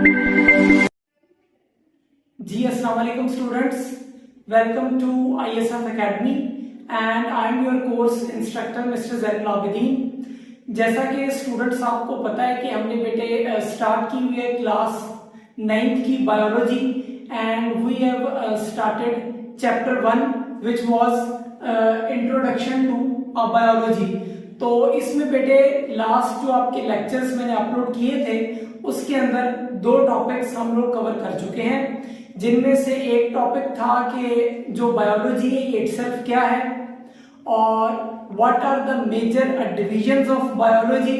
जी अस्सलाम वालेकुम students, welcome to ISF Academy and I am your course instructor mister Zainul Abidin. जैसा कि स्टूडेंट्स आपको पता है कि हमने बेटे स्टार्ट की हुई है क्लास 9th की biology and we have started chapter 1 which was introduction to biology. तो इसमें बेटे लास्ट जो आपके लेक्चर्स मैंने अपलोड किए थे उसके अंदर 2 टॉपिक्स हम लोग कवर कर चुके हैं, जिनमें से एक टॉपिक था कि जो बायोलॉजी है ये इटसेल्फ क्या है और what are the major divisions of biology,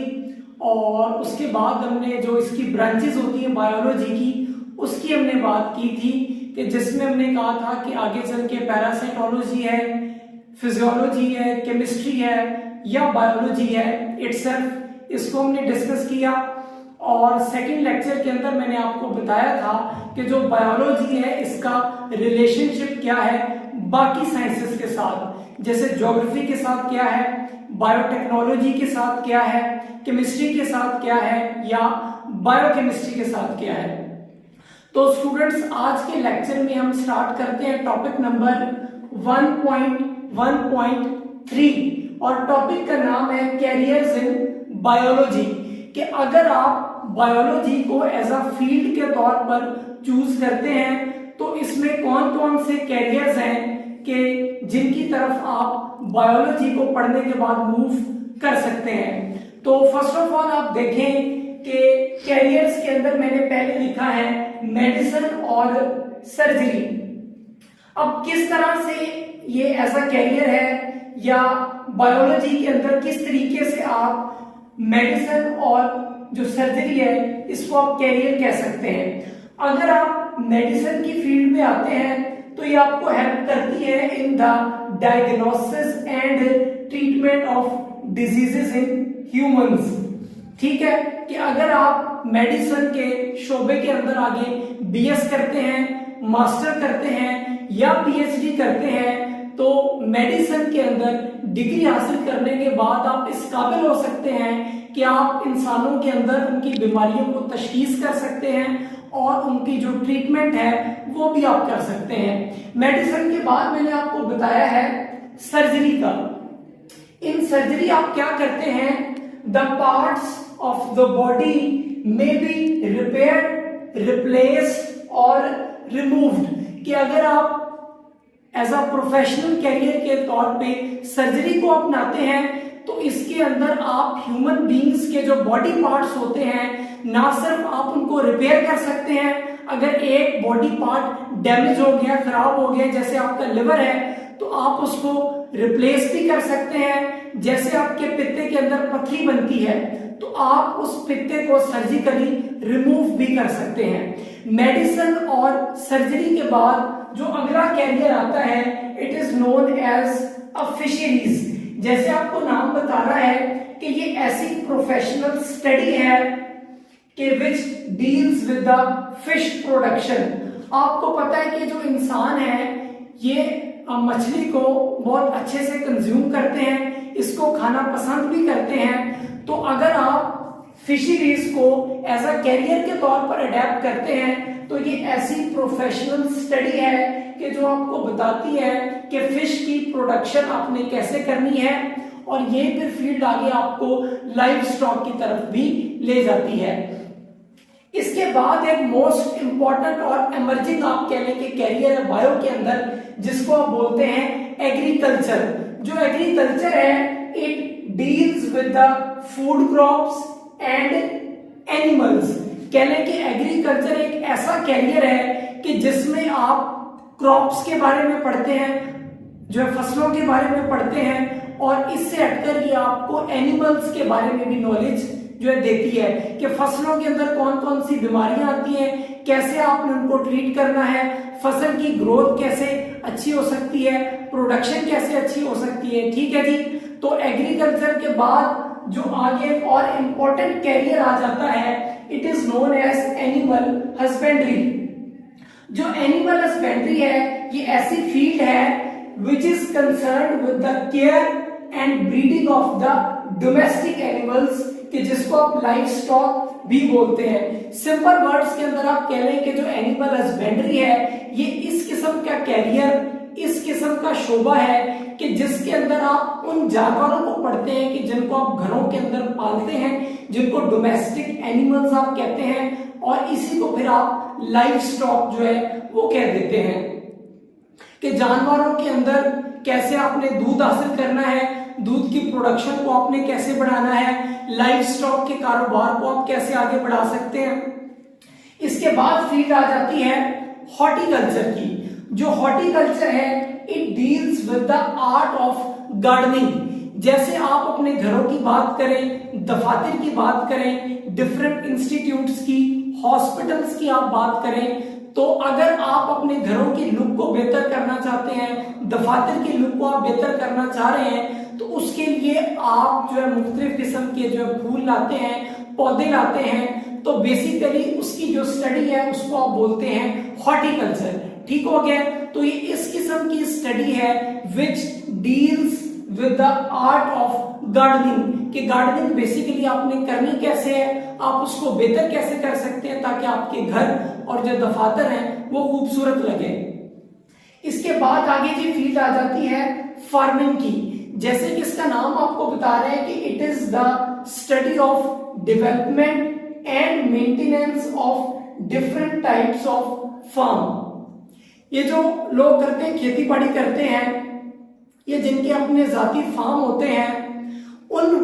और उसके बाद हमने जो इसकी ब्रांचेस होती हैं बायोलॉजी की उसकी हमने बात की थी कि जिसमें हमने कहा था कि आगे चल के पैरासाइटोलॉजी है, फिजियोलॉजी है, केमिस्ट्री है या बायोलॉजी है इटसेल्फ, इसको हमने डिस्कस किया। और सेकंड लेक्चर के अंदर मैंने आपको बताया था कि जो बायोलॉजी है इसका रिलेशनशिप क्या है बाकी साइंसेस के साथ, जैसे ज्योग्राफी के साथ क्या है, बायोटेक्नोलॉजी के साथ क्या है, केमिस्ट्री के साथ क्या है या बायोकेमिस्ट्री के साथ क्या है। तो स्टूडेंट्स आज के लेक्चर में हम स्टार्ट करते हैं टॉपिक नंबर 1.1.3 और टॉपिक का नाम है कैरियर्स इन बायोलॉजी, कि अगर आप बायोलॉजी को एज अ फील्ड के तौर पर चूज करते हैं तो इसमें कौन कौन से कैरियर्स हैं कि जिनकी तरफ आप बायोलॉजी को पढ़ने के बाद मूव कर सकते हैं। तो फर्स्ट ऑफ ऑल आप देखें कि कैरियर्स के अंदर मैंने पहले लिखा है मेडिसिन और सर्जरी। अब किस तरह से ये ऐसा कैरियर है या बायोलॉजी के अंदर किस तरीके से आप मेडिसिन और जो सर्जरी है इसको आप कैरियर कह सकते हैं। अगर आप मेडिसिन की फील्ड में आते हैं तो ये आपको हेल्प करती है in the diagnosis and treatment of diseases in humans. ठीक है कि अगर आप मेडिसिन के शोबे के अंदर आगे BS करते हैं, मास्टर करते हैं या PhD करते हैं तो मेडिसिन के अंदर डिग्री हासिल करने के बाद आप इस काबिल हो सकते हैं कि आप इंसानों के अंदर उनकी बीमारियों को तशखीस कर सकते हैं और उनकी जो ट्रीटमेंट है वो भी आप कर सकते हैं। मेडिसिन के बाद मैंने आपको बताया है सर्जरी का। इन सर्जरी आप क्या करते हैं, the parts of the body में बी रिपेयर्ड, रिप्लेस्ड और रिमूव्ड, कि अगर आप एज अ प्रोफेशनल कैरियर के तौर पे सर्जरी को अपनाते हैं तो इसके अंदर आप ह्यूमन बीइंग्स के जो बॉडी पार्ट्स होते हैं ना सिर्फ आप उनको रिपेयर कर सकते हैं, अगर एक बॉडी पार्ट डैमेज हो गया, खराब हो गया, जैसे आपका लिवर है तो आप उसको रिप्लेस भी कर सकते हैं। जैसे आपके पित्ते के अंदर पथरी बनती है तो आप उस पित्ते को सर्जिकली रिमूव भी कर सकते हैं। मेडिसिन और सर्जरी के बाद जो अगला कैरियर आता है it is known as a fisheries. जैसे आपको नाम बता रहा है कि ये ऐसी प्रोफेशनल स्टडी है कि which deals with the fish production. आपको पता है कि जो इंसान है ये मछली को बहुत अच्छे से कंज्यूम करते हैं, इसको खाना पसंद भी करते हैं। तो अगर आप फिशरीज को एज अ कैरियर के तौर पर अडेप्ट करते हैं तो ये ऐसी प्रोफेशनल स्टडी है कि जो आपको बताती है कि फिश की प्रोडक्शन आपने कैसे करनी है, और ये फिर फील्ड आगे आपको लाइव स्टॉक की तरफ भी ले जाती है। इसके बाद एक मोस्ट इंपॉर्टेंट और इमर्जिंग आप कह लें कि कैरियर है बायो के अंदर, जिसको आप बोलते हैं एग्रीकल्चर। जो एग्रीकल्चर है it deals with the food crops and animals. कह लें कि एग्रीकल्चर एक ऐसा कैरियर है कि जिसमें आप क्रॉप्स के बारे में पढ़ते हैं, जो है फसलों के बारे में पढ़ते हैं, और इससे हटकर ये आपको एनिमल्स के बारे में भी नॉलेज जो है देती है कि फसलों के अंदर कौन कौन सी बीमारियां आती हैं, कैसे आपने उनको ट्रीट करना है, फसल की ग्रोथ कैसे अच्छी हो सकती है, प्रोडक्शन कैसे अच्छी हो सकती है। ठीक है जी। तो एग्रीकल्चर के बाद जो आगे एक और इंपॉर्टेंट कैरियर आ जाता है it is known as animal husbandry. जो एनिमल हस्बेंड्री है ये ऐसी फील्ड है which is concerned with the care and breeding of the domestic animals कि जिसको आप लाइफ स्टॉक भी बोलते हैं। सिंपल वर्ड्स के अंदर आप कह लें कि जो एनिमल हस्बेंड्री है ये इस किस्म का कैरियर, इस किस्म का शोबा है कि जिसके अंदर आप उन जानवरों को पढ़ते हैं कि जिनको आप घरों के अंदर पालते हैं, जिनको डोमेस्टिक एनिमल्स आप कहते हैं, और इसी को फिर आप लाइफ स्टॉक जो है वो कह देते हैं कि जानवरों के अंदर कैसे आपने दूध हासिल करना है, दूध की प्रोडक्शन को आपने कैसे बढ़ाना है, लाइफ स्टॉक के कारोबार को आप कैसे आगे बढ़ा सकते हैं। इसके बाद फील्ड आ जाती है हॉर्टिकल्चर की। जो हॉर्टिकल्चर है it deals with the art of gardening. जैसे आप अपने घरों की बात करें, दफातर की बात करें, डिफरेंट इंस्टीट्यूट्स की, हॉस्पिटल्स की आप बात करें, तो अगर आप अपने घरों की लुक को बेहतर करना चाहते हैं, दफातर की लुक को आप बेहतर करना चाह रहे हैं, तो उसके लिए आप जो है मुख्तलिफ किस्म के जो है फूल लाते हैं, पौधे लाते हैं, तो बेसिकली उसकी जो स्टडी है उसको आप बोलते हैं हॉर्टिकल्चर। ठीक हो गया। तो ये इस किस्म की स्टडी है which deals with the art of gardening, कि गार्डनिंग बेसिकली आपने करनी कैसे है, आप उसको बेहतर कैसे कर सकते हैं ताकि आपके घर और जो दफातर हैं वो खूबसूरत लगे। इसके बाद आगे जी फील्ड आ जाती है फार्मिंग की। जैसे कि इसका नाम आपको बता रहे हैं कि it is the study of development and maintenance of different types of farm. ये जो लोग करते हैं, खेती बाड़ी करते हैं, ये जिनके अपने जाती फार्म होते हैं, उन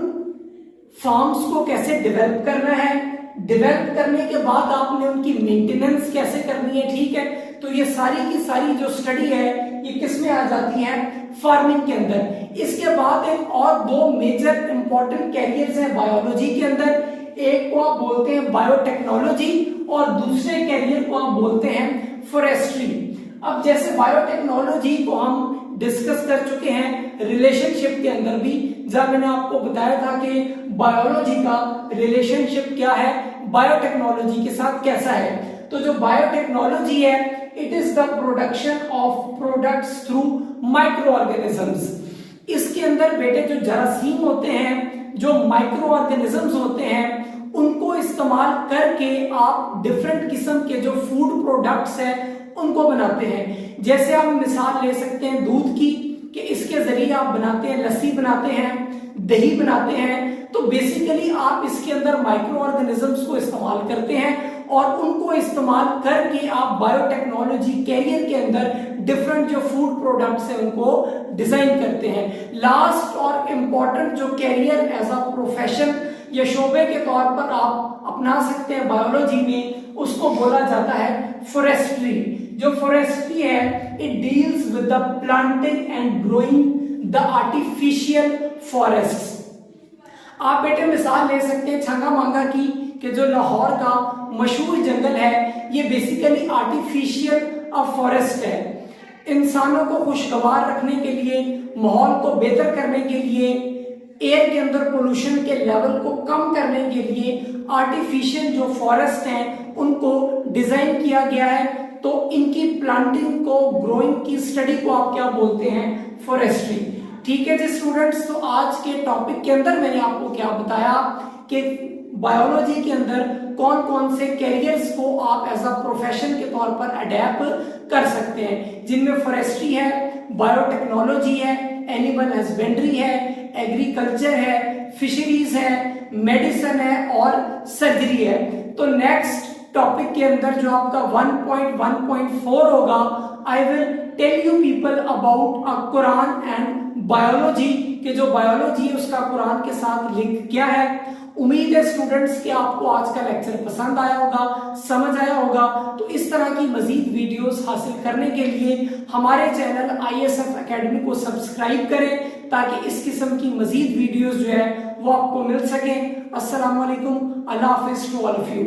फार्म्स को कैसे डेवलप करना है, डेवलप करने के बाद आपने उनकी मेंटेनेंस कैसे करनी है। ठीक है, तो ये सारी की सारी जो स्टडी है ये किस में आ जाती है, फार्मिंग के अंदर। इसके बाद एक और दो मेजर इंपॉर्टेंट कैरियर्स हैं बायोलॉजी के अंदर। एक को आप बोलते हैं बायोटेक्नोलॉजी और दूसरे कैरियर को आप बोलते हैं फॉरेस्ट्री। अब जैसे बायोटेक्नोलॉजी को हम डिस्कस कर चुके हैं रिलेशनशिप के अंदर भी, जब मैंने आपको बताया था कि बायोलॉजी का रिलेशनशिप क्या है बायोटेक्नोलॉजी के साथ कैसा है। तो जो बायोटेक्नोलॉजी है it is the production of products through micro organisms. इसके अंदर बेटे जो जरासीम होते हैं, जो माइक्रो ऑर्गेनिजम्स होते हैं, उनको इस्तेमाल करके आप डिफरेंट किस्म के जो फूड प्रोडक्ट्स हैं उनको बनाते हैं। जैसे आप मिसाल ले सकते हैं दूध की, कि इसके जरिए आप बनाते हैं, लस्सी बनाते हैं, दही बनाते हैं। तो बेसिकली आप इसके अंदर माइक्रो ऑर्गेनिजम्स को इस्तेमाल करते हैं और उनको इस्तेमाल करके आप बायोटेक्नोलॉजी कैरियर के अंदर डिफरेंट जो फूड प्रोडक्ट्स हैं उनको डिजाइन करते हैं। लास्ट और इम्पॉर्टेंट जो कैरियर एज अ प्रोफेशन या शोबे के तौर पर आप अपना सकते हैं बायोलॉजी में, उसको बोला जाता है फॉरेस्ट्री। जो फॉरेस्ट्री है it deals with the planting and growing the artificial forests. आप बेटे मिसाल ले सकते हैं छंगा मांगा की, कि जो लाहौर का मशहूर जंगल है ये बेसिकली आर्टिफिशियल फॉरेस्ट है। इंसानों को खुशगवार रखने के लिए, माहौल को बेहतर करने के लिए, एयर के अंदर पोल्यूशन के लेवल को कम करने के लिए आर्टिफिशियल जो फॉरेस्ट हैं उनको डिजाइन किया गया है। तो इनकी प्लांटिंग को, ग्रोइंग की स्टडी को आप क्या बोलते हैं, फॉरेस्ट्री। ठीक है जी स्टूडेंट्स, तो आज के टॉपिक के अंदर मैंने आपको क्या बताया कि बायोलॉजी के अंदर कौन कौन से कैरियर्स को आप एज अ प्रोफेशन के तौर पर अडेप्ट कर सकते हैं, जिनमें फॉरेस्ट्री है, बायोटेक्नोलॉजी है, एनिमल हस्बेंड्री है, एग्रीकल्चर है, फिशरीज है, मेडिसिन है और सर्जरी है। तो नेक्स्ट टॉपिक के अंदर जो आपका 1.1.4 होगा, I will tell you people about a Quran and biology, कि जो बायोलॉजी है उसका कुरान के साथ लिंक क्या है। उम्मीद है स्टूडेंट्स कि आपको आज का लेक्चर पसंद आया होगा, समझ आया होगा। तो इस तरह की मजीद वीडियोस हासिल करने के लिए हमारे चैनल ISF एकेडमी को सब्सक्राइब करें ताकि इस किस्म की मजीद वीडियोस जो है वो आपको मिल सके। अस्सलाम वालेकुम, अल्लाह हाफिज टू ऑल ऑफ यू।